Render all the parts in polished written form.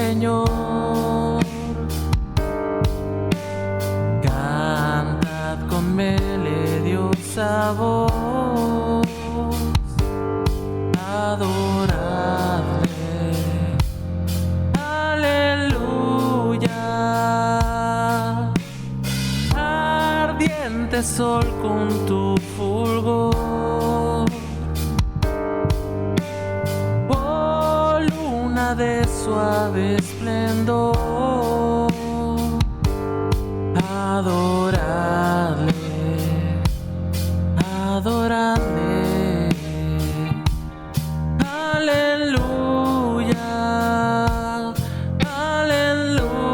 Señor. Cantad con melodiosa voz, adoradle, aleluya. Ardiente sol con tu fulgor, oh luna de suave esplendor, adoradle, adoradle, aleluya, aleluya,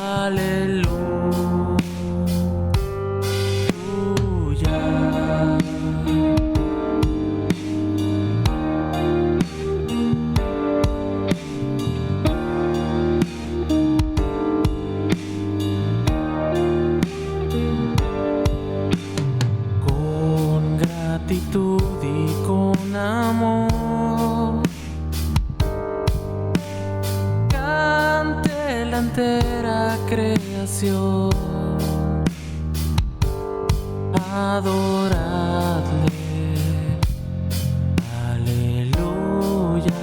aleluya. Con gratitud y con amor, cante la entera creación, adoradle, aleluya,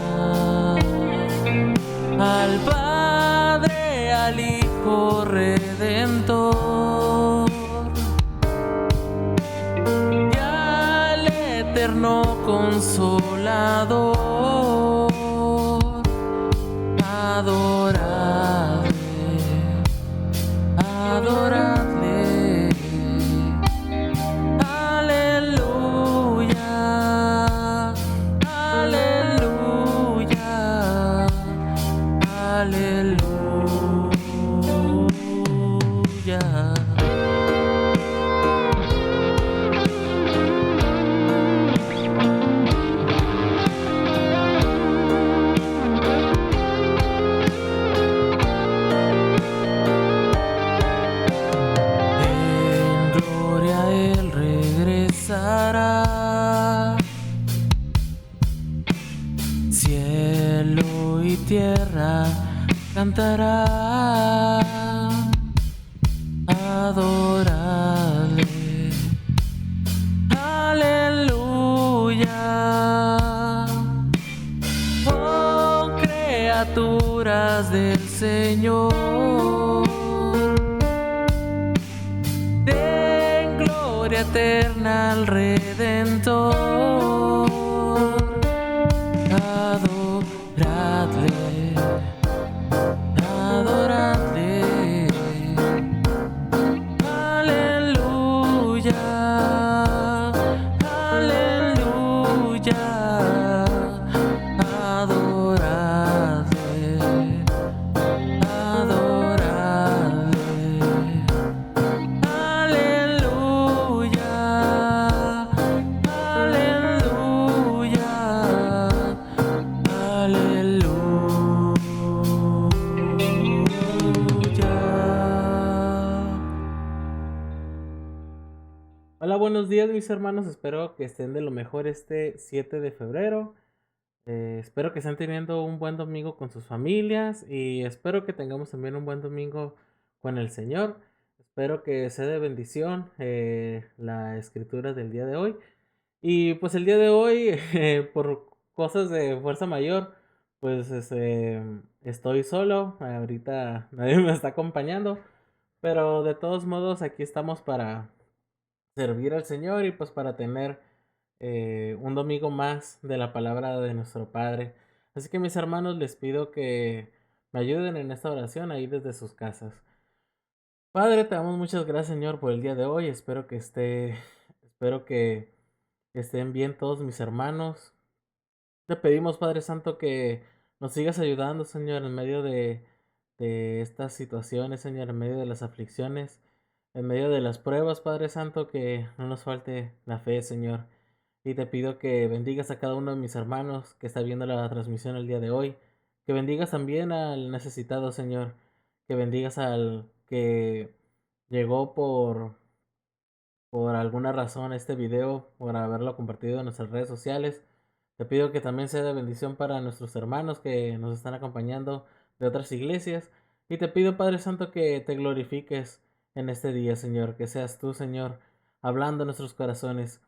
al Padre, al Hijo Redentor y al Eterno Consolador, adoradle, adoradle, aleluya, aleluya, aleluya. En gloria Él regresará, cielo y tierra cantará, adoradle, aleluya, oh criaturas del Señor, den gloria eterna al Redentor, adoradle, adoradle, aleluya, aleluya, adoradle, adoradle, aleluya, aleluya, aleluya. Hola, buenos días mis hermanos, espero que estén de lo mejor este 7 de febrero. Espero que estén teniendo un buen domingo con sus familias y espero que tengamos también un buen domingo con el Señor. Espero que sea de bendición la escritura del día de hoy. Y pues el día de hoy, por cosas de fuerza mayor, pues estoy solo. Ahorita nadie me está acompañando. Pero de todos modos aquí estamos para servir al Señor y pues para tener un domingo más de la palabra de nuestro Padre. Así que mis hermanos les pido que me ayuden en esta oración ahí desde sus casas. Padre, te damos muchas gracias Señor por el día de hoy. Espero que estén bien todos mis hermanos. Te pedimos Padre Santo que nos sigas ayudando Señor en medio de estas situaciones, Señor, en medio de las aflicciones, en medio de las pruebas, Padre Santo, que no nos falte la fe, Señor. Y te pido que bendigas a cada uno de mis hermanos que está viendo la transmisión el día de hoy. Que bendigas también al necesitado, Señor. Que bendigas al que llegó por alguna razón este video, por haberlo compartido en nuestras redes sociales. Te pido que también sea de bendición para nuestros hermanos que nos están acompañando de otras iglesias. Y te pido, Padre Santo, que te glorifiques en este día, Señor. Que seas tú, Señor, hablando en nuestros corazones.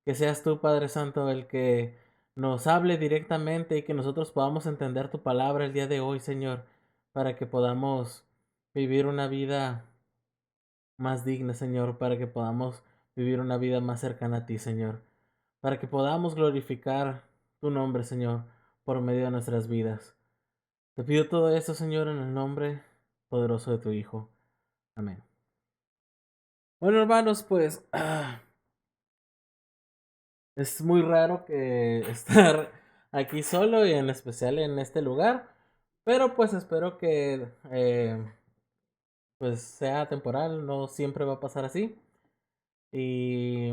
Que seas tú, Padre Santo, el que nos hable directamente y que nosotros podamos entender tu palabra el día de hoy, Señor, para que podamos vivir una vida más digna, Señor, para que podamos vivir una vida más cercana a ti, Señor, para que podamos glorificar tu nombre, Señor, por medio de nuestras vidas. Te pido todo esto, Señor, en el nombre poderoso de tu Hijo. Amén. Bueno, hermanos, pues es muy raro que estar aquí solo y en especial en este lugar, pero pues espero que pues sea temporal, no siempre va a pasar así. Y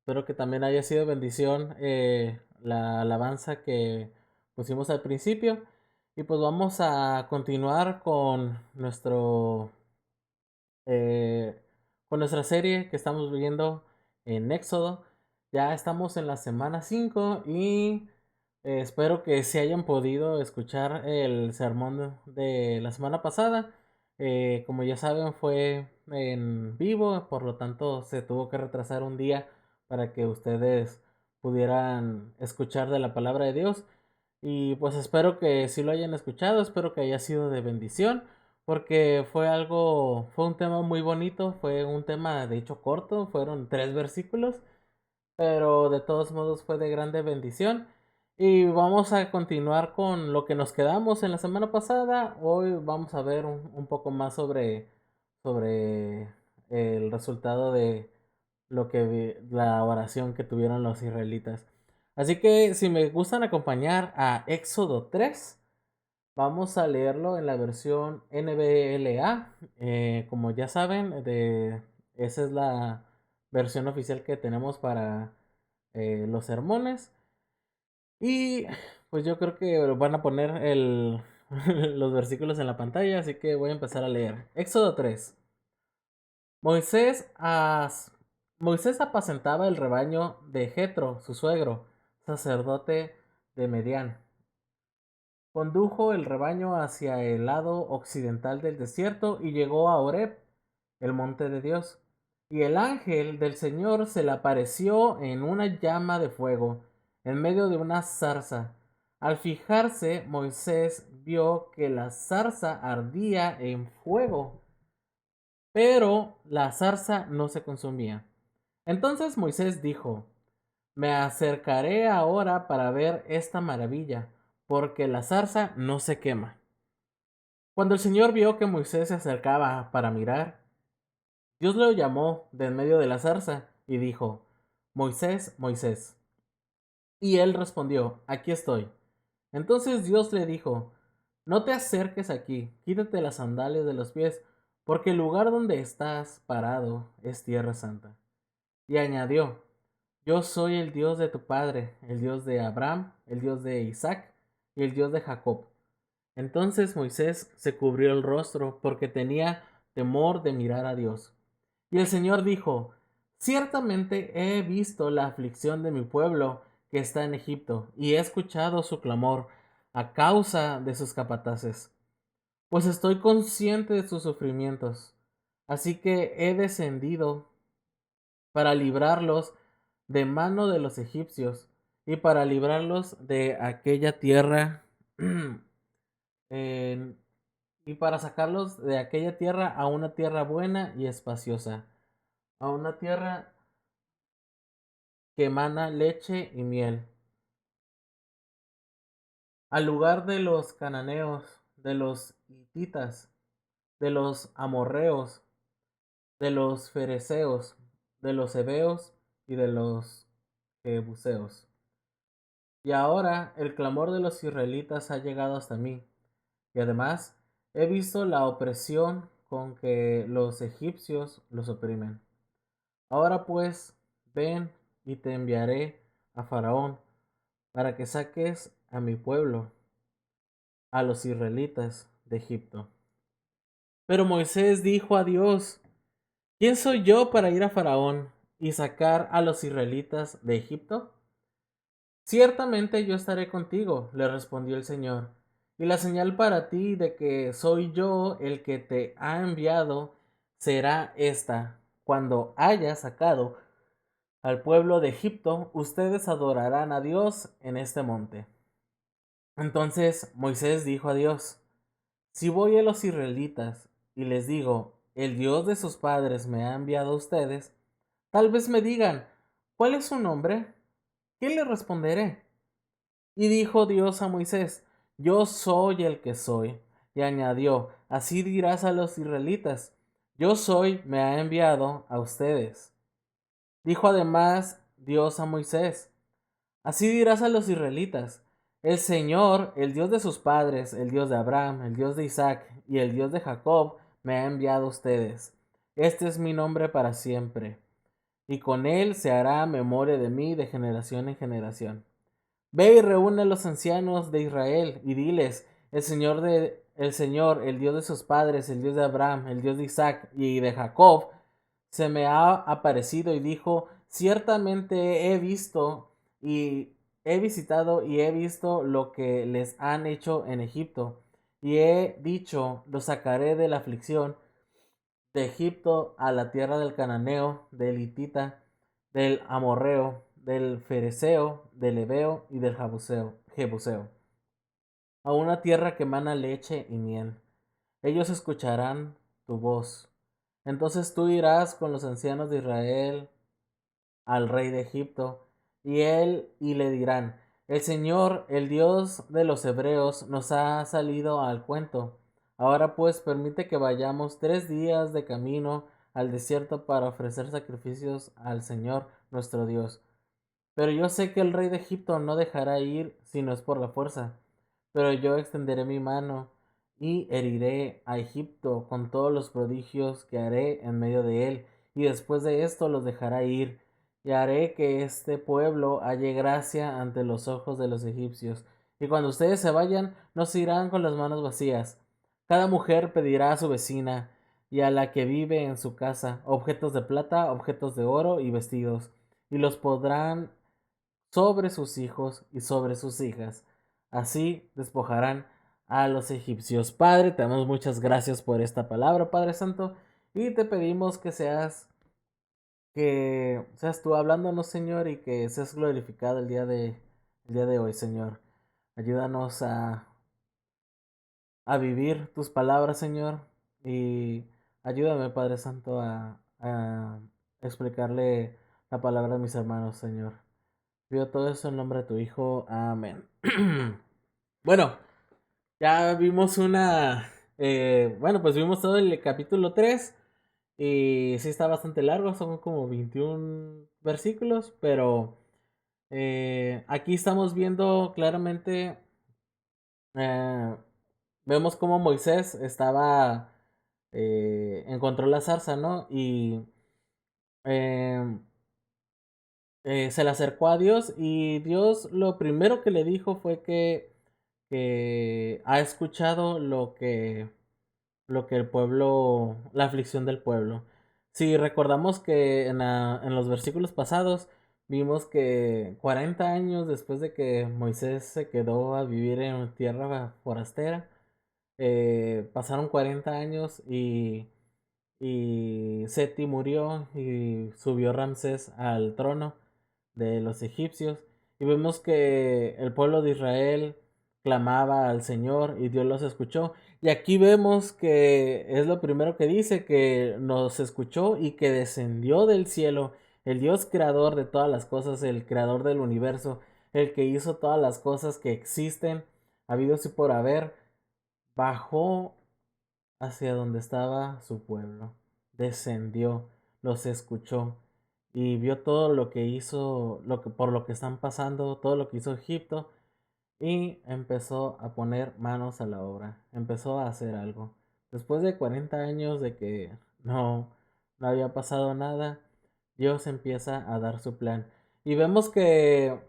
espero que también haya sido bendición la alabanza que pusimos al principio. Y pues vamos a continuar eh, con nuestra serie que estamos viendo en Éxodo. Ya estamos en la semana 5 y espero que se hayan podido escuchar el sermón de la semana pasada. Como ya saben, fue en vivo, por lo tanto se tuvo que retrasar un día para que ustedes pudieran escuchar de la palabra de Dios. Y pues espero que si lo hayan escuchado, espero que haya sido de bendición, porque fue un tema muy bonito, fue un tema de hecho corto, fueron 3 versículos, pero de todos modos fue de grande bendición. Y vamos a continuar con lo que nos quedamos en la semana pasada. Hoy vamos a ver un poco más sobre el resultado de la oración que tuvieron los israelitas. Así que si me gustan acompañar a Éxodo 3, vamos a leerlo en la versión NBLA. Como ya saben, esa es la versión oficial que tenemos para los sermones. Y pues yo creo que van a poner los versículos en la pantalla, así que voy a empezar a leer. Éxodo 3. Moisés, Moisés apacentaba el rebaño de Jetro, su suegro, sacerdote de Medián. Condujo el rebaño hacia el lado occidental del desierto y llegó a Horeb, el monte de Dios. Y el ángel del Señor se le apareció en una llama de fuego, en medio de una zarza. Al fijarse, Moisés vio que la zarza ardía en fuego, pero la zarza no se consumía. Entonces Moisés dijo: Me acercaré ahora para ver esta maravilla, porque la zarza no se quema. Cuando el Señor vio que Moisés se acercaba para mirar, Dios lo llamó de en medio de la zarza y dijo: Moisés, Moisés. Y él respondió: Aquí estoy. Entonces Dios le dijo: No te acerques aquí, quítate las sandalias de los pies, porque el lugar donde estás parado es tierra santa. Y añadió: Yo soy el Dios de tu padre, el Dios de Abraham, el Dios de Isaac y el Dios de Jacob. Entonces Moisés se cubrió el rostro porque tenía temor de mirar a Dios. Y el Señor dijo: Ciertamente he visto la aflicción de mi pueblo que está en Egipto, y he escuchado su clamor a causa de sus capataces, pues estoy consciente de sus sufrimientos. Así que he descendido para librarlos de mano de los egipcios y para librarlos de aquella tierra en- y para sacarlos de aquella tierra a una tierra buena y espaciosa, a una tierra que emana leche y miel, al lugar de los cananeos, de los hititas, de los amorreos, de los fereceos, de los heveos y de los jebuseos. Y ahora el clamor de los israelitas ha llegado hasta mí, y además he visto la opresión con que los egipcios los oprimen. Ahora pues, ven y te enviaré a Faraón para que saques a mi pueblo, a los israelitas de Egipto. Pero Moisés dijo a Dios: ¿Quién soy yo para ir a Faraón y sacar a los israelitas de Egipto? Ciertamente yo estaré contigo, le respondió el Señor, y la señal para ti de que soy yo el que te ha enviado será esta: cuando haya sacado al pueblo de Egipto, ustedes adorarán a Dios en este monte. Entonces Moisés dijo a Dios: si voy a los israelitas y les digo, el Dios de sus padres me ha enviado a ustedes, tal vez me digan, ¿cuál es su nombre? ¿Qué le responderé? Y dijo Dios a Moisés: yo soy el que soy. Y añadió: así dirás a los israelitas, yo soy, me ha enviado a ustedes. Dijo además Dios a Moisés: así dirás a los israelitas, el Señor, el Dios de sus padres, el Dios de Abraham, el Dios de Isaac y el Dios de Jacob, me ha enviado a ustedes. Este es mi nombre para siempre, y con él se hará memoria de mí de generación en generación. Ve y reúne a los ancianos de Israel y diles: el Señor, el Dios de sus padres, el Dios de Abraham, el Dios de Isaac y de Jacob, se me ha aparecido y dijo: ciertamente he visto y he visitado y he visto lo que les han hecho en Egipto. Y he dicho: los sacaré de la aflicción de Egipto a la tierra del cananeo, del hitita, del amorreo, del fereceo, del heveo y del jebuseo, a una tierra que mana leche y miel. Ellos escucharán tu voz. Entonces tú irás con los ancianos de Israel al rey de Egipto, y le dirán: el Señor, el Dios de los hebreos, nos ha salido al cuento. Ahora pues permite que vayamos 3 días de camino al desierto para ofrecer sacrificios al Señor nuestro Dios. Pero yo sé que el rey de Egipto no dejará ir si no es por la fuerza. Pero yo extenderé mi mano y heriré a Egipto con todos los prodigios que haré en medio de él, y después de esto los dejará ir, y haré que este pueblo halle gracia ante los ojos de los egipcios. Y cuando ustedes se vayan, no se irán con las manos vacías. Cada mujer pedirá a su vecina y a la que vive en su casa objetos de plata, objetos de oro y vestidos, y los podrán sobre sus hijos y sobre sus hijas. Así despojarán a los egipcios. Padre, te damos muchas gracias por esta palabra, Padre Santo, y te pedimos que seas tú hablándonos, Señor, y que seas glorificado el día de hoy, Señor. Ayúdanos a vivir tus palabras, Señor, y ayúdame, Padre Santo, a explicarle la palabra a mis hermanos, Señor. Pido todo eso en nombre de tu Hijo. Amén. Bueno, ya vimos bueno, pues vimos todo el capítulo 3. Y sí está bastante largo, son como 21 versículos. Pero aquí estamos viendo claramente. eh, Vemos cómo Moisés encontró la zarza, ¿no? Y eh, se le acercó a Dios, y Dios lo primero que le dijo fue que ha escuchado lo que el pueblo, la aflicción del pueblo. Si recordamos que en los versículos pasados vimos que 40 años después de que Moisés se quedó a vivir en tierra forastera, pasaron 40 años, y Seti murió y subió Ramsés al trono de los egipcios. Y vemos que el pueblo de Israel clamaba al Señor y Dios los escuchó. Y aquí vemos que es lo primero que dice: que nos escuchó y que descendió del cielo el Dios creador de todas las cosas, el creador del universo, el que hizo todas las cosas que existen, habidos y por haber, bajó hacia donde estaba su pueblo, descendió, los escuchó y vio todo lo que hizo, por lo que están pasando, todo lo que hizo Egipto, y empezó a poner manos a la obra, empezó a hacer algo. Después de 40 años de que no había pasado nada, Dios empieza a dar su plan. Y vemos que,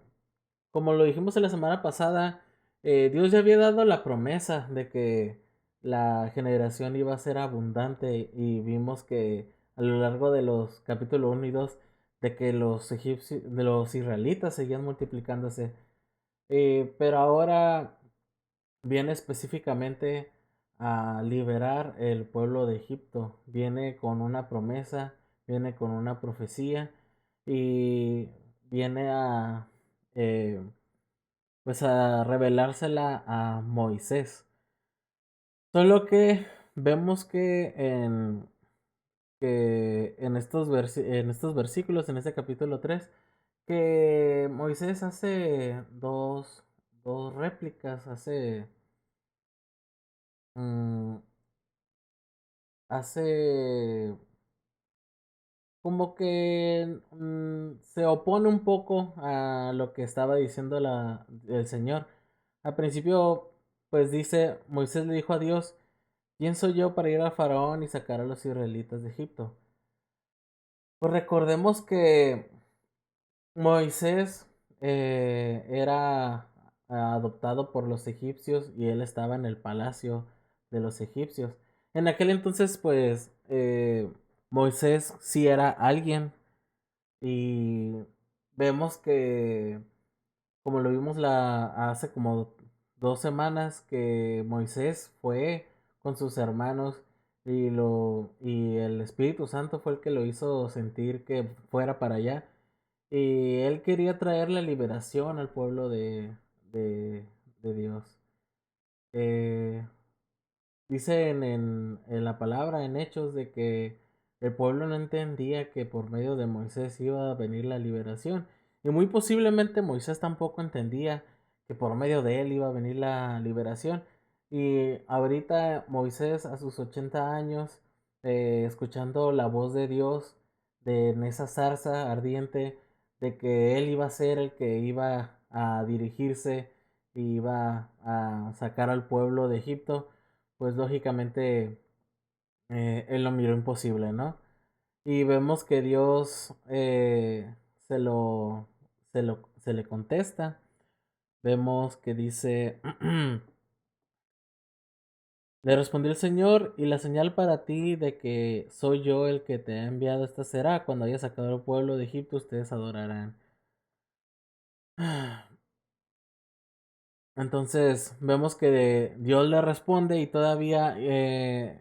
como lo dijimos en la semana pasada, Dios ya había dado la promesa de que la generación iba a ser abundante, y vimos que a lo largo de los capítulos 1 y 2 de que los egipcios, de los israelitas seguían multiplicándose. pero ahora viene específicamente a liberar el pueblo de Egipto. Viene con una promesa, viene con una profecía y viene eh, pues a revelársela a Moisés. Solo que vemos en estos versículos, en este capítulo 3 que Moisés hace dos réplicas, mm, hace como que se opone un poco a lo que estaba diciendo el Señor. Al principio, pues dice, Moisés le dijo a Dios, ¿quién soy yo para ir al faraón y sacar a los israelitas de Egipto? Pues recordemos que Moisés era adoptado por los egipcios y él estaba en el palacio de los egipcios. En aquel entonces, pues, Moisés sí era alguien y vemos que, como lo vimos hace como 2 semanas, que Moisés fue con sus hermanos y el Espíritu Santo fue el que lo hizo sentir que fuera para allá. Y él quería traer la liberación al pueblo de, de Dios. Eh, Dice en la palabra, en Hechos, de que el pueblo no entendía que por medio de Moisés iba a venir la liberación. Y muy posiblemente Moisés tampoco entendía que por medio de él iba a venir la liberación. Y ahorita Moisés a sus 80 años, escuchando la voz de Dios en esa zarza ardiente, de que él iba a ser el que iba a dirigirse, y iba a sacar al pueblo de Egipto, pues lógicamente él lo miró imposible, ¿no? Y vemos que Dios se le contesta. Vemos que dice, le respondió el Señor, y la señal para ti de que soy yo el que te ha enviado esta será, cuando haya sacado al pueblo de Egipto, ustedes adorarán. Entonces vemos que Dios le responde y todavía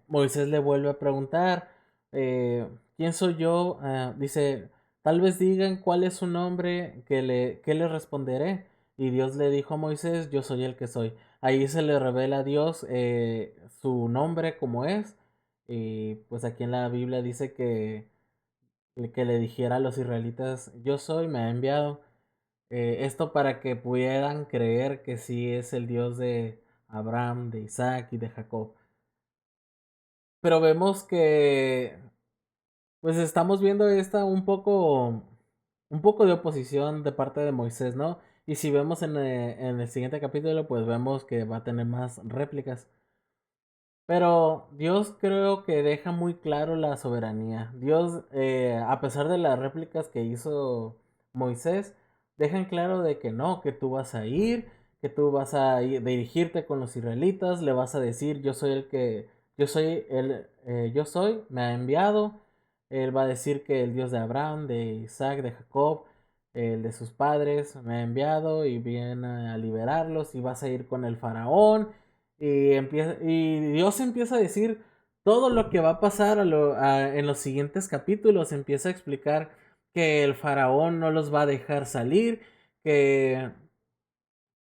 Moisés le vuelve a preguntar, ¿quién soy yo? Dice, tal vez digan cuál es su nombre, ¿qué le responderé? Y Dios le dijo a Moisés, yo soy el que soy. Ahí se le revela a Dios su nombre como es. Y pues aquí en la Biblia dice que le dijera a los israelitas, yo soy, me ha enviado. Esto para que pudieran creer que sí es el Dios de Abraham, de Isaac y de Jacob. Pero vemos que pues estamos viendo un poco de oposición de parte de Moisés, ¿no? Y si vemos en el siguiente capítulo, pues vemos que va a tener más réplicas. Pero Dios creo que deja muy claro la soberanía. Dios, a pesar de las réplicas que hizo Moisés, dejan claro de que no, que tú vas a ir, que tú vas a dirigirte con los israelitas, le vas a decir, yo soy, me ha enviado. Él va a decir que el Dios de Abraham, de Isaac, de Jacob, el de sus padres, me ha enviado y viene a liberarlos y vas a ir con el faraón y Dios empieza a decir todo lo que va a pasar en los siguientes capítulos. Empieza a explicar que el faraón no los va a dejar salir, que,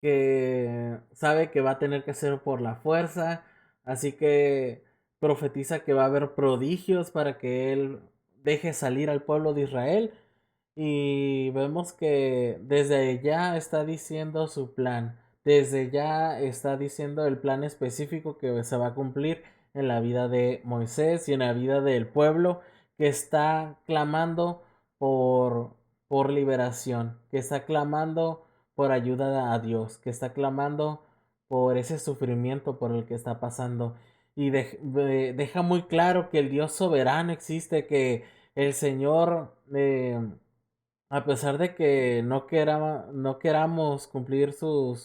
que sabe que va a tener que hacer por la fuerza. Así que profetiza que va a haber prodigios para que él deje salir al pueblo de Israel. Y vemos que desde ya está diciendo su plan, desde ya está diciendo el plan específico que se va a cumplir en la vida de Moisés y en la vida del pueblo que está clamando por, por liberación, que está clamando por ayuda a Dios, que está clamando por ese sufrimiento por el que está pasando. Y deja muy claro que el Dios soberano existe, que el Señor a pesar de que no queramos cumplir su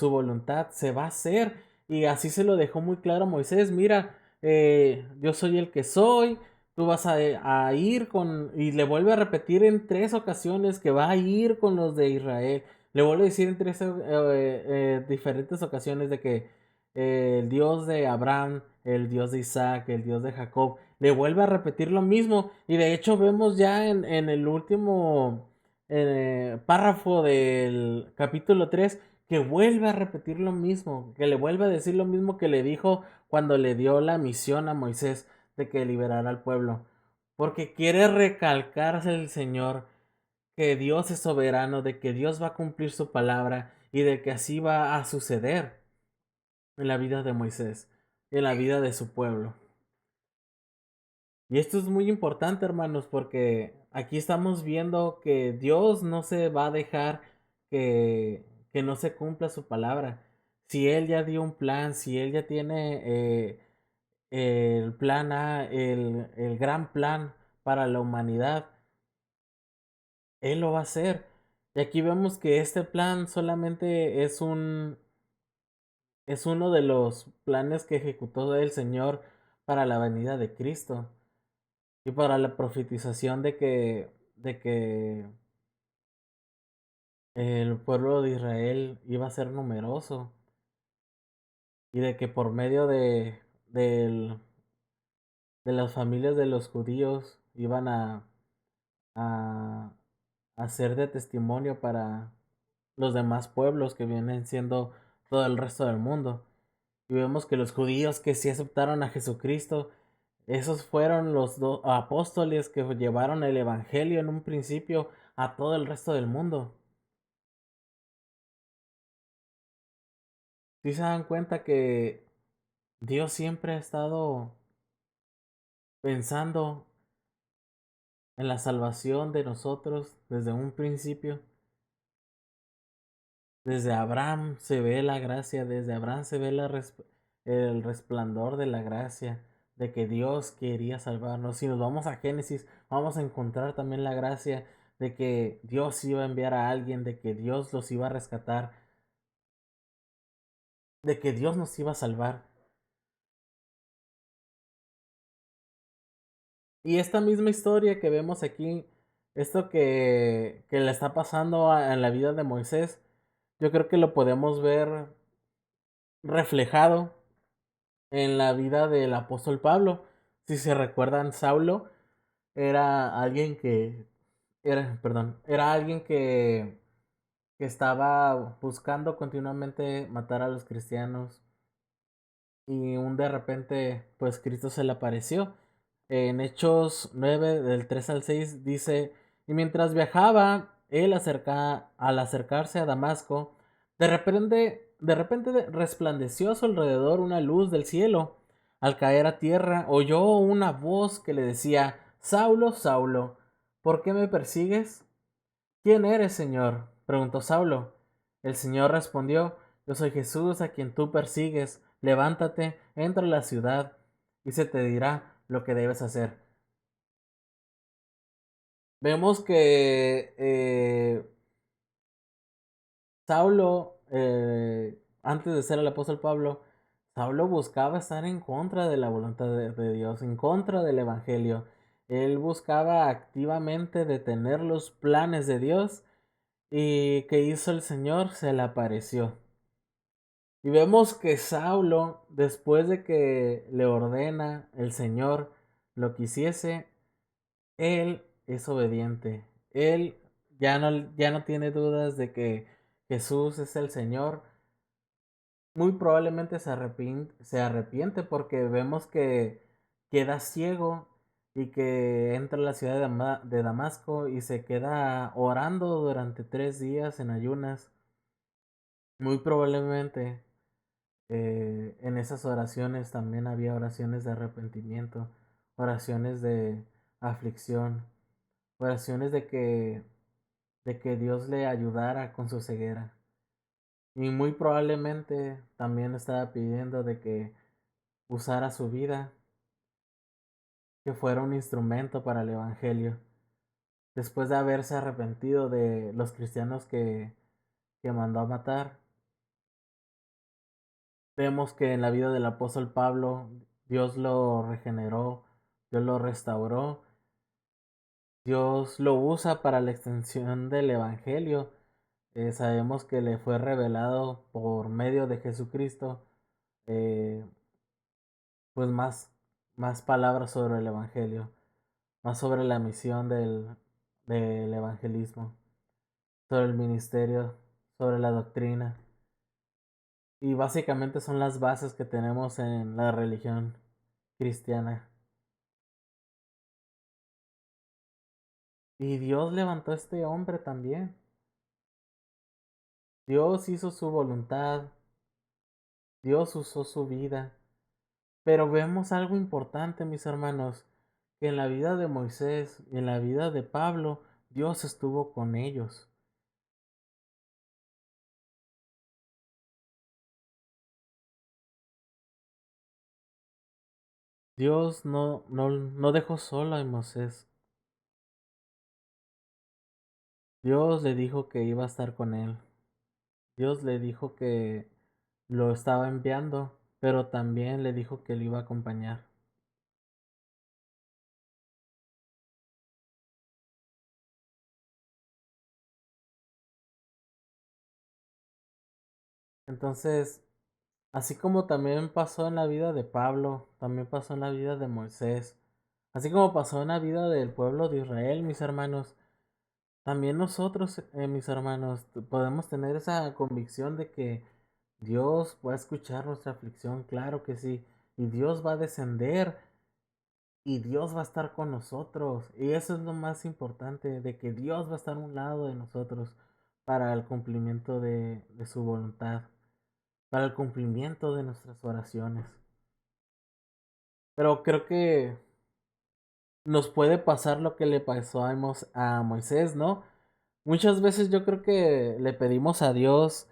voluntad, se va a hacer. Y así se lo dejó muy claro Moisés. Mira, yo soy el que soy. Tú vas a ir con... Y le vuelve a repetir en 3 ocasiones que va a ir con los de Israel. Le vuelve a decir en diferentes ocasiones de que el Dios de Abraham, el Dios de Isaac, el Dios de Jacob, le vuelve a repetir lo mismo. Y de hecho vemos ya en el último párrafo del capítulo 3 que vuelve a repetir lo mismo, que le vuelve a decir lo mismo que le dijo cuando le dio la misión a Moisés de que liberara al pueblo. Porque quiere recalcarse el Señor que Dios es soberano, de que Dios va a cumplir su palabra y de que así va a suceder en la vida de Moisés, en la vida de su pueblo. Y esto es muy importante, hermanos, porque aquí estamos viendo que Dios no se va a dejar que no se cumpla su palabra. Si Él ya dio un plan, si Él ya tiene el plan A, el gran plan para la humanidad, Él lo va a hacer. Y aquí vemos que este plan solamente es uno de los planes que ejecutó el Señor para la venida de Cristo y para la profetización de que el pueblo de Israel iba a ser numeroso y de que por medio del- de las familias de los judíos iban a, a ser de testimonio para los demás pueblos que vienen siendo todo el resto del mundo. Y vemos que los judíos que sí aceptaron a Jesucristo, esos fueron los apóstoles que llevaron el Evangelio en un principio a todo el resto del mundo. Si se dan cuenta que Dios siempre ha estado pensando en la salvación de nosotros desde un principio. Desde Abraham se ve la gracia, desde Abraham se ve el resplandor de la gracia, de que Dios quería salvarnos. Si nos vamos a Génesis, vamos a encontrar también la gracia de que Dios iba a enviar a alguien, de que Dios los iba a rescatar, de que Dios nos iba a salvar. Y esta misma historia que vemos aquí, esto que le está pasando en la vida de Moisés, yo creo que lo podemos ver reflejado en la vida del apóstol Pablo. Si se recuerdan, Saulo era alguien era alguien que estaba buscando continuamente matar a los cristianos y un de repente pues Cristo se le apareció. En Hechos 9 del 3 al 6 dice, y mientras viajaba él al acercarse a Damasco, de repente resplandeció a su alrededor una luz del cielo. Al caer a tierra, oyó una voz que le decía, Saulo, Saulo, ¿por qué me persigues? ¿Quién eres, Señor? Preguntó Saulo. El Señor respondió, yo soy Jesús a quien tú persigues. Levántate, entra a la ciudad y se te dirá lo que debes hacer. Vemos que Saulo, antes de ser el apóstol Pablo, Saulo buscaba estar en contra de la voluntad de Dios, en contra del Evangelio. Él buscaba activamente detener los planes de Dios. ¿Y qué hizo el Señor? Se le apareció. Y vemos que Saulo, después de que le ordena el Señor lo que hiciese, él es obediente. Él ya no tiene dudas de que Jesús es el Señor. Muy probablemente se arrepiente porque vemos que queda ciego y que entra a la ciudad de Damasco y se queda orando durante 3 días en ayunas. Muy probablemente en esas oraciones también había oraciones de arrepentimiento, oraciones de aflicción, oraciones de que Dios le ayudara con su ceguera. Y muy probablemente también estaba pidiendo de que usara su vida, que fuera un instrumento para el Evangelio. Después de haberse arrepentido de los cristianos que mandó a matar, vemos que en la vida del apóstol Pablo Dios lo regeneró, Dios lo restauró, Dios lo usa para la extensión del Evangelio. Sabemos que le fue revelado por medio de Jesucristo, eh, pues más palabras sobre el Evangelio, más sobre la misión del evangelismo, sobre el ministerio, sobre la doctrina. Y básicamente son las bases que tenemos en la religión cristiana. Y Dios levantó a este hombre también. Dios hizo su voluntad. Dios usó su vida. Pero vemos algo importante, mis hermanos, que en la vida de Moisés y en la vida de Pablo, Dios estuvo con ellos. Dios no dejó solo a Moisés. Dios le dijo que iba a estar con él. Dios le dijo que lo estaba enviando, pero también le dijo que lo iba a acompañar. Entonces, así como también pasó en la vida de Pablo, también pasó en la vida de Moisés, así como pasó en la vida del pueblo de Israel, mis hermanos, también nosotros, mis hermanos, podemos tener esa convicción de que Dios va a escuchar nuestra aflicción, claro que sí, y Dios va a descender y Dios va a estar con nosotros. Y eso es lo más importante, de que Dios va a estar a un lado de nosotros para el cumplimiento de su voluntad, para el cumplimiento de nuestras oraciones. Pero creo que nos puede pasar lo que le pasó a Moisés, ¿no? Muchas veces yo creo que le pedimos a Dios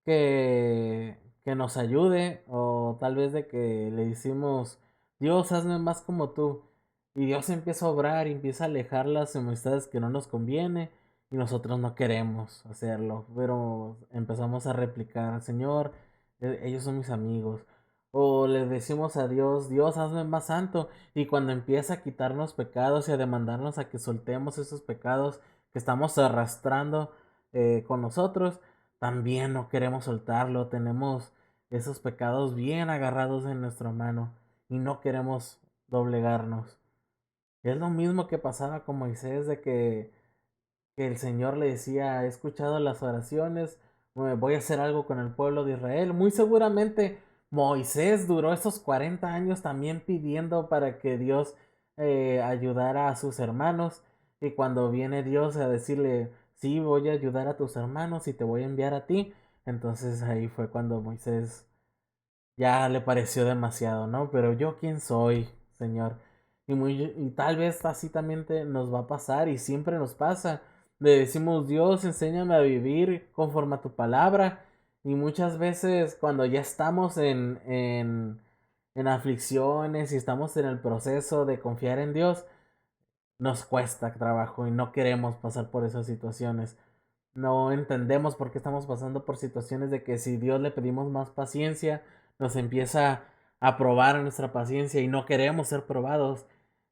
que nos ayude, o tal vez de que le decimos, Dios, hazme más como tú. Y Dios empieza a obrar y empieza a alejar las amistades que no nos conviene y nosotros no queremos hacerlo, pero empezamos a replicar, Señor, ellos son mis amigos. O le decimos a Dios, Dios, hazme más santo. Y cuando empieza a quitarnos pecados y a demandarnos a que soltemos esos pecados que estamos arrastrando con nosotros, también no queremos soltarlo. Tenemos esos pecados bien agarrados en nuestra mano y no queremos doblegarnos. Es lo mismo que pasaba con Moisés, de que el Señor le decía, he escuchado las oraciones, voy a hacer algo con el pueblo de Israel. Muy seguramente Moisés duró esos 40 años también pidiendo para que Dios ayudara a sus hermanos. Y cuando viene Dios a decirle, sí, voy a ayudar a tus hermanos y te voy a enviar a ti, entonces ahí fue cuando Moisés ya le pareció demasiado, ¿no? Pero yo quién soy, Señor. Y tal vez así también nos va a pasar y siempre nos pasa. Le decimos, Dios, enséñame a vivir conforme a tu palabra. Y muchas veces cuando ya estamos en aflicciones y estamos en el proceso de confiar en Dios, nos cuesta trabajo y no queremos pasar por esas situaciones. No entendemos por qué estamos pasando por situaciones de que si Dios le pedimos más paciencia, nos empieza a probar nuestra paciencia y no queremos ser probados.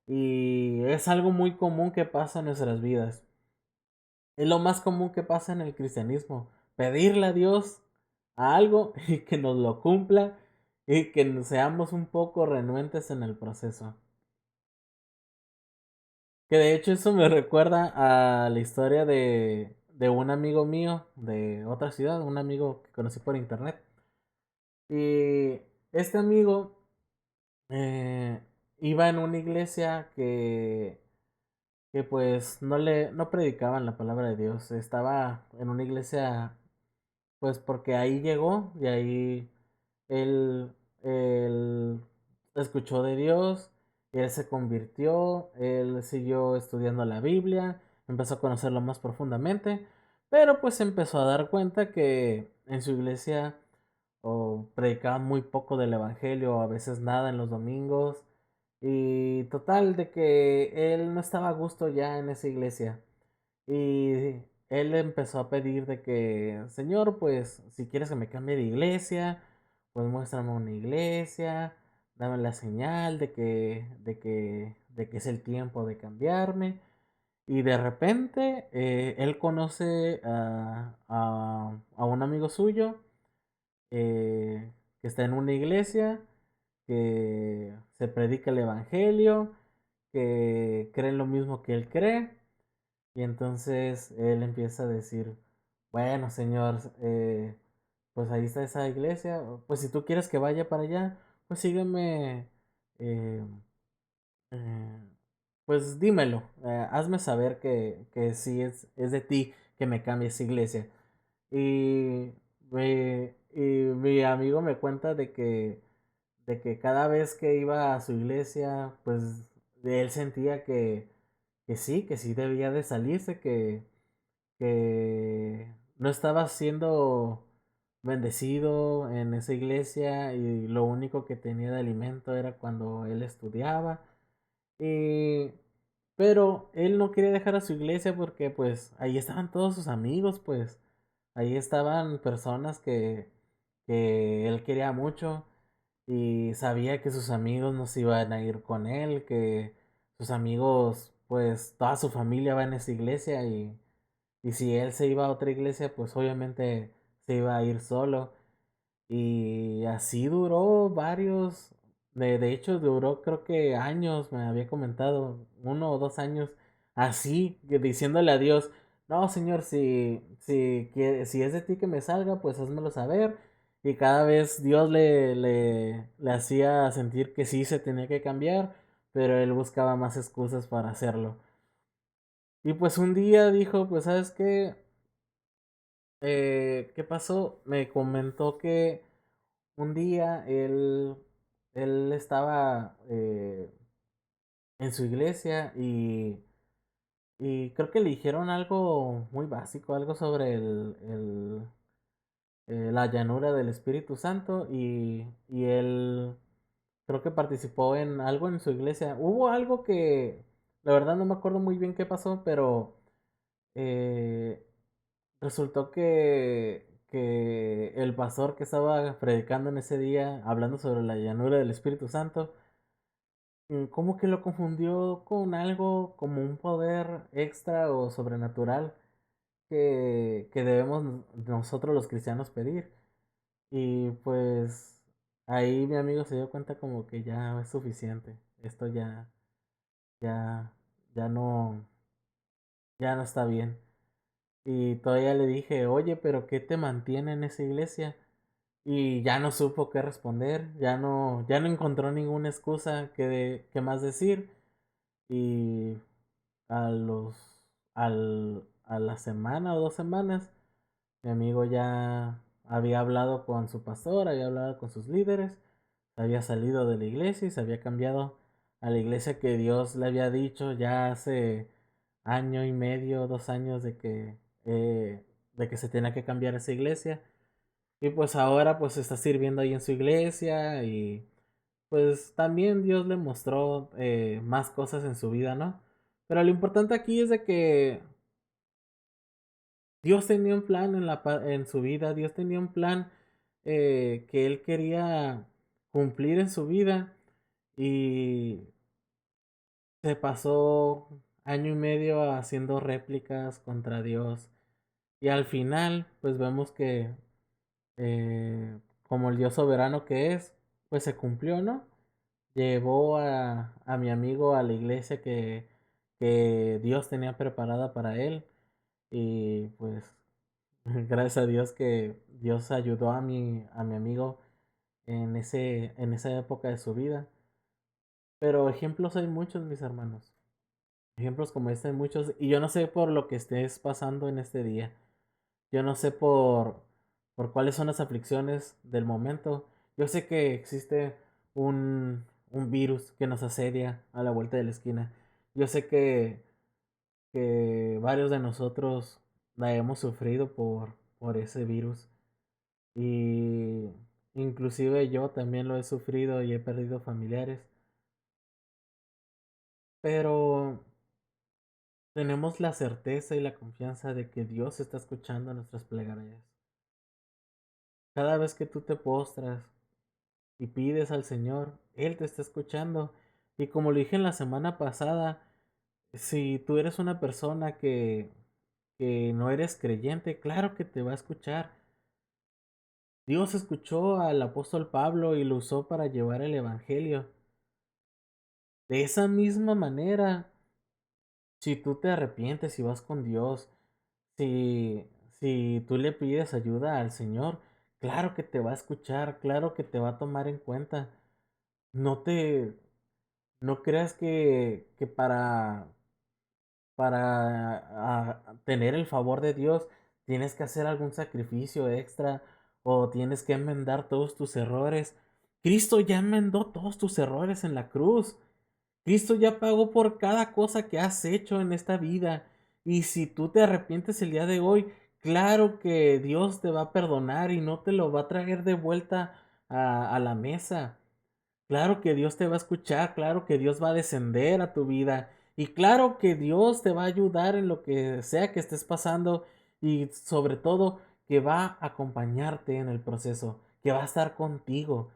Y es algo muy común que pasa en nuestras vidas. Es lo más común que pasa en el cristianismo. Pedirle a Dios a algo y que nos lo cumpla y que seamos un poco renuentes en el proceso. Que de hecho eso me recuerda a la historia de un amigo mío de otra ciudad, un amigo que conocí por internet. Y este amigo eh, iba en una iglesia que pues no predicaban la palabra de Dios. Estaba en una iglesia pues porque ahí llegó y ahí él, él escuchó de Dios, y él se convirtió, él siguió estudiando la Biblia, empezó a conocerlo más profundamente, pero pues empezó a dar cuenta que en su iglesia o predicaban muy poco del Evangelio, o a veces nada en los domingos, y total de que él no estaba a gusto ya en esa iglesia. Y él empezó a pedir de que, Señor, pues si quieres que me cambie de iglesia, pues muéstrame una iglesia, dame la señal de que es el tiempo de cambiarme. Y de repente él conoce a un amigo suyo que está en una iglesia, que se predica el evangelio, que creen lo mismo que él cree. Y entonces él empieza a decir, bueno, señor, pues ahí está esa iglesia, pues si tú quieres que vaya para allá, pues sígueme, eh, eh, pues dímelo, hazme saber que sí es de ti que me cambie esa iglesia. Y mi amigo me cuenta de que cada vez que iba a su iglesia, pues él sentía que sí debía de salirse, que no estaba siendo bendecido en esa iglesia y lo único que tenía de alimento era cuando él estudiaba. Y, pero él no quería dejar a su iglesia porque pues ahí estaban todos sus amigos, pues ahí estaban personas que él quería mucho y sabía que sus amigos no se iban a ir con él, que sus amigos, pues toda su familia va en esa iglesia y si él se iba a otra iglesia, pues obviamente se iba a ir solo. Y así duró varios, de hecho duró creo que años, me había comentado, 1 o 2 años, así, diciéndole a Dios, no señor, si es de ti que me salga, pues házmelo saber. Y cada vez Dios le hacía sentir que sí se tenía que cambiar, pero él buscaba más excusas para hacerlo. Y pues un día dijo, pues sabes qué, ¿qué pasó? Me comentó que un día él estaba en su iglesia y creo que le dijeron algo muy básico, algo sobre la llanura del Espíritu Santo y él creo que participó en algo en su iglesia. Hubo algo que la verdad no me acuerdo muy bien qué pasó, pero eh, resultó que el pastor que estaba predicando en ese día, hablando sobre la llanura del Espíritu Santo, como que lo confundió con algo como un poder extra o sobrenatural que debemos nosotros los cristianos pedir. Y pues ahí mi amigo se dio cuenta como que ya es suficiente. Esto ya, ya no, ya no está bien. Y todavía le dije, oye, pero ¿qué te mantiene en esa iglesia? Y ya no supo qué responder, ya no encontró ninguna excusa que más decir. Y a los, a la semana o 2 semanas, mi amigo ya había hablado con su pastor, había hablado con sus líderes, había salido de la iglesia y se había cambiado a la iglesia que Dios le había dicho ya hace año y medio, 2 años de que se tenía que cambiar esa iglesia. Y pues ahora pues está sirviendo ahí en su iglesia y pues también Dios le mostró más cosas en su vida, ¿no? Pero lo importante aquí es de que Dios tenía un plan en su vida, Dios tenía un plan que él quería cumplir en su vida y se pasó año y medio haciendo réplicas contra Dios y al final pues vemos que como el Dios soberano que es, pues se cumplió, ¿no? Llevó a mi amigo a la iglesia que Dios tenía preparada para él y pues gracias a Dios que Dios ayudó a mi amigo en esa época de su vida. Pero ejemplos hay muchos, mis hermanos. Ejemplos como este hay muchos. Y yo no sé por lo que estés pasando en este día. Yo no sé por cuáles son las aflicciones del momento. Yo sé que existe un virus que nos asedia a la vuelta de la esquina. Yo sé que varios de nosotros la hemos sufrido por ese virus. Y inclusive yo también lo he sufrido y he perdido familiares. Pero tenemos la certeza y la confianza de que Dios está escuchando nuestras plegarias. Cada vez que tú te postras y pides al Señor, Él te está escuchando. Y como lo dije en la semana pasada, Si tú eres una persona que no eres creyente, claro que te va a escuchar. Dios escuchó al apóstol Pablo y lo usó para llevar el evangelio. De esa misma manera, si tú te arrepientes y vas con Dios, si, si tú le pides ayuda al Señor, claro que te va a escuchar, claro que te va a tomar en cuenta. No te, no creas que para tener el favor de Dios tienes que hacer algún sacrificio extra o tienes que enmendar todos tus errores. Cristo ya enmendó todos tus errores en la cruz. Cristo ya pagó por cada cosa que has hecho en esta vida. Y si tú te arrepientes el día de hoy, claro que Dios te va a perdonar y no te lo va a traer de vuelta a la mesa. Claro que Dios te va a escuchar, claro que Dios va a descender a tu vida y claro que Dios te va a ayudar en lo que sea que estés pasando y sobre todo que va a acompañarte en el proceso, que va a estar contigo.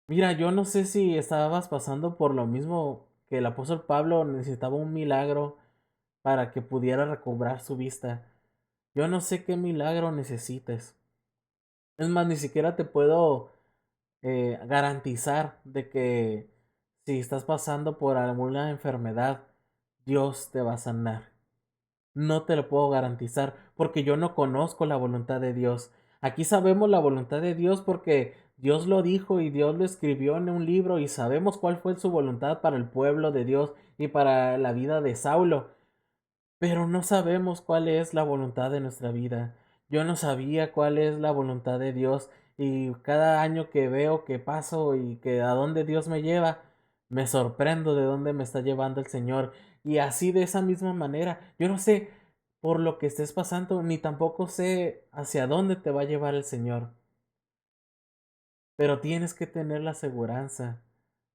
Mira, yo no sé si estabas pasando por lo mismo que el apóstol Pablo necesitaba un milagro para que pudiera recobrar su vista. Yo no sé qué milagro necesites. Es más, ni siquiera te puedo garantizar de que si estás pasando por alguna enfermedad, Dios te va a sanar. No te lo puedo garantizar porque yo no conozco la voluntad de Dios. Aquí sabemos la voluntad de Dios porque Dios lo dijo y Dios lo escribió en un libro y sabemos cuál fue su voluntad para el pueblo de Dios y para la vida de Saulo. Pero no sabemos cuál es la voluntad de nuestra vida. Yo no sabía cuál es la voluntad de Dios y cada año que veo que paso y que a dónde Dios me lleva, me sorprendo de dónde me está llevando el Señor. Y así de esa misma manera, yo no sé por lo que estés pasando, ni tampoco sé hacia dónde te va a llevar el Señor. Pero tienes que tener la aseguranza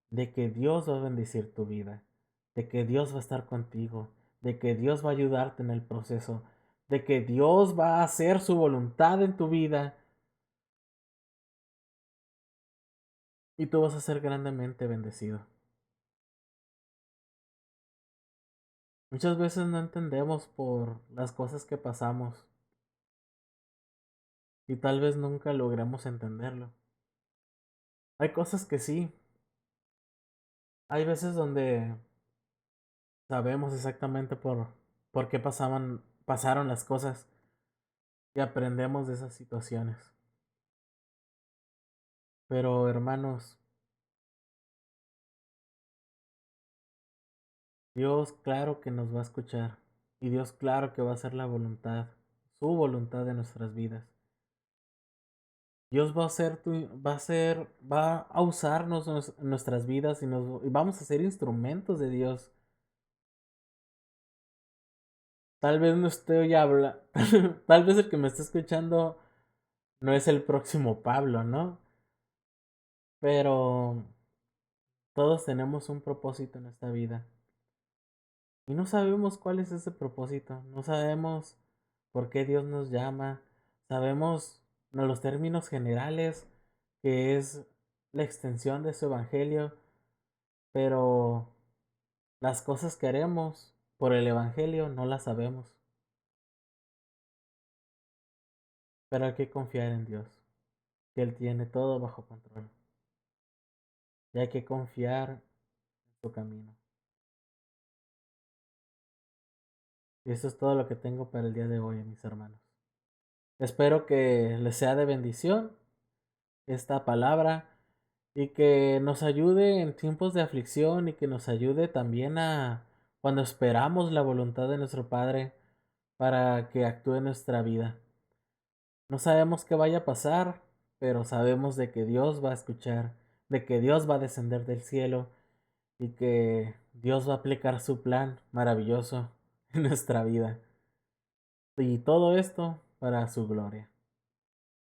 de que Dios va a bendecir tu vida, de que Dios va a estar contigo, de que Dios va a ayudarte en el proceso, de que Dios va a hacer su voluntad en tu vida y tú vas a ser grandemente bendecido. Muchas veces no entendemos por las cosas que pasamos y tal vez nunca logremos entenderlo. Hay cosas que sí, hay veces donde sabemos exactamente por qué pasaron las cosas y aprendemos de esas situaciones. Pero hermanos, Dios claro que nos va a escuchar y Dios claro que va a hacer la voluntad, su voluntad de nuestras vidas. Dios va a hacer, va a usarnos en nuestras vidas y vamos a ser instrumentos de Dios. Tal vez no estoy hablando, tal vez el que me está escuchando no es el próximo Pablo, ¿no? Pero todos tenemos un propósito en esta vida. Y no sabemos cuál es ese propósito, no sabemos por qué Dios nos llama, sabemos en los términos generales que es la extensión de su evangelio, pero las cosas que haremos por el evangelio no las sabemos. Pero hay que confiar en Dios, que Él tiene todo bajo control. Y hay que confiar en su camino. Y eso es todo lo que tengo para el día de hoy, mis hermanos. Espero que les sea de bendición esta palabra y que nos ayude en tiempos de aflicción y que nos ayude también a cuando esperamos la voluntad de nuestro Padre para que actúe en nuestra vida. No sabemos qué vaya a pasar, pero sabemos de que Dios va a escuchar, de que Dios va a descender del cielo y que Dios va a aplicar su plan maravilloso en nuestra vida. Y todo esto para su gloria,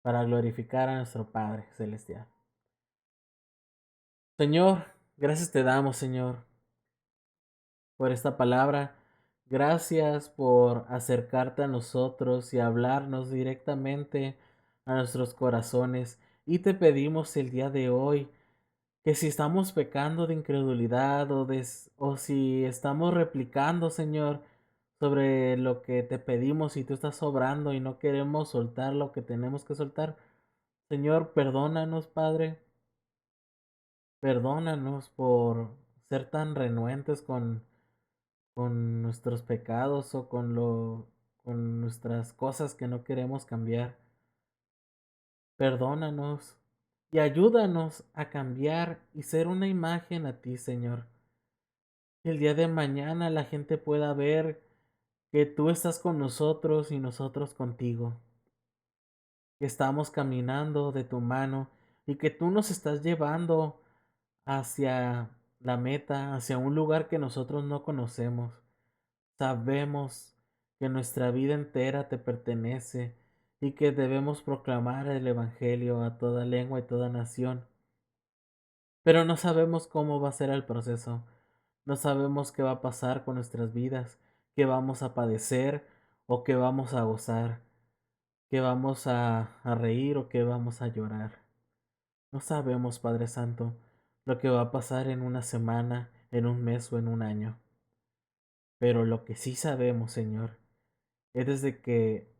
para glorificar a nuestro Padre Celestial. Señor, gracias te damos, Señor, por esta palabra. Gracias por acercarte a nosotros y hablarnos directamente a nuestros corazones. Y te pedimos el día de hoy que si estamos pecando de incredulidad o si estamos replicando, Señor, sobre lo que te pedimos y tú estás sobrando y no queremos soltar lo que tenemos que soltar, Señor, perdónanos, Padre, perdónanos por ser tan renuentes con nuestros pecados o con nuestras cosas que no queremos cambiar. Perdónanos y ayúdanos a cambiar y ser una imagen a ti, Señor. Que el día de mañana la gente pueda ver que tú estás con nosotros y nosotros contigo. Que estamos caminando de tu mano y que tú nos estás llevando hacia la meta, hacia un lugar que nosotros no conocemos. Sabemos que nuestra vida entera te pertenece y que debemos proclamar el Evangelio a toda lengua y toda nación. Pero no sabemos cómo va a ser el proceso. No sabemos qué va a pasar con nuestras vidas, qué vamos a padecer o qué vamos a gozar, qué vamos a reír o qué vamos a llorar. No sabemos, Padre Santo, lo que va a pasar en una semana, en un mes o en un año. Pero lo que sí sabemos, Señor, es desde que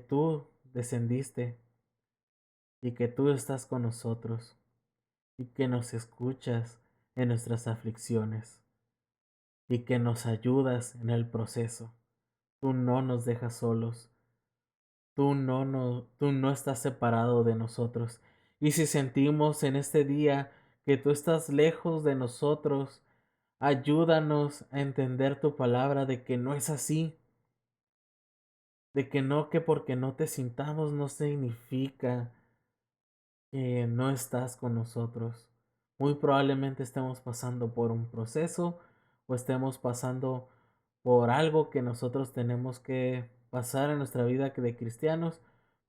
tú descendiste y que tú estás con nosotros y que nos escuchas en nuestras aflicciones y que nos ayudas en el proceso. Tú no nos dejas solos. Tú no estás separado de nosotros. Y si sentimos en este día que tú estás lejos de nosotros, ayúdanos a entender tu palabra de que no es así, de que no, que porque no te sintamos no significa que no estás con nosotros. Muy probablemente estemos pasando por un proceso o estemos pasando por algo que nosotros tenemos que pasar en nuestra vida de cristianos,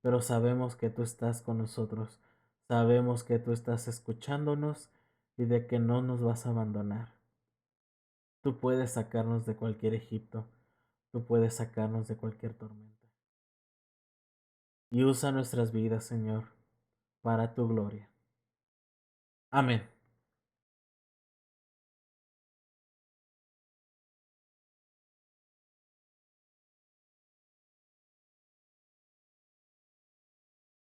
pero sabemos que tú estás con nosotros. Sabemos que tú estás escuchándonos y de que no nos vas a abandonar. Tú puedes sacarnos de cualquier Egipto. Tú puedes sacarnos de cualquier tormenta. Y usa nuestras vidas, Señor, para tu gloria. Amén.